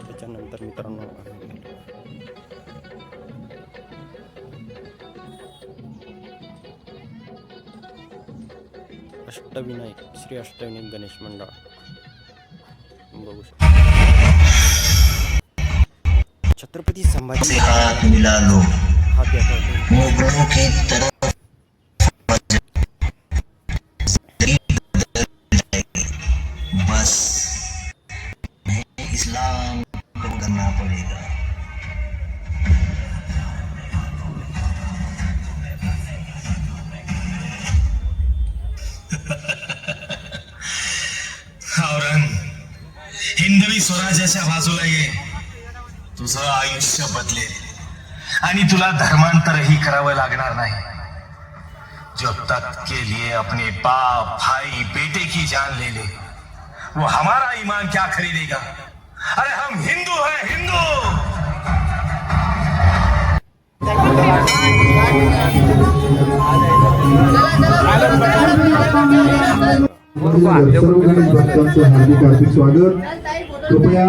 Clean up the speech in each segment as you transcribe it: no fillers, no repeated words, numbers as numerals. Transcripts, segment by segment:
त्याच्यानंतर मित्रांनो अष्टविनायक श्री अष्टविनायक गणेश मंडळ बघू शकतो. छत्रपती संभाजी हाथ मिला लो हात याचा मोगरों की तरह बस इस्लाम को करना पड़ेगा. औरंग हिंदवी स्वराज्याच्या बाजूला ये. तुझं आयुष्य बदलेल आणि तुला धर्मांतरही करावं लागणार नाही. जो तख्त के लिए अपने बाप भाई बेटे की जान ले ले वो हमारा ईमान क्या खरीदेगा. अरे हम हिंदू हैं हिंदू. हार्दिक स्वागत. कृपया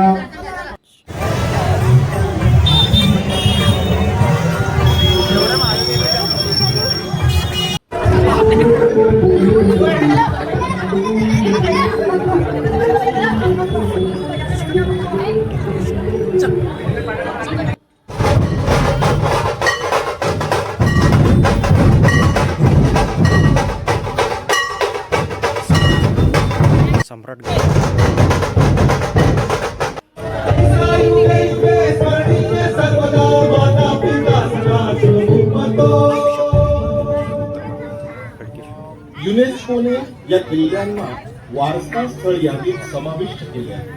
सम्राट युनेस्कोने या किल्ल्यांना वारसा स्थळ यादीत समाविष्ट केले आहे.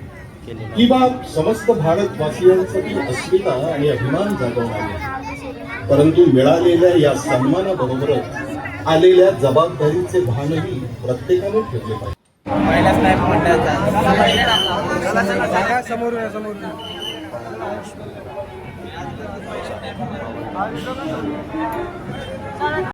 ही बाब समस्त भारतवासियांसाठी अस्मिता आणि अभिमान जागवणारी आहे. परंतु मिळालेल्या या सन्मानाबरोबरच आलेल्या जबाबदारीचे भानही प्रत्येकाने ठेवले पाहिजे.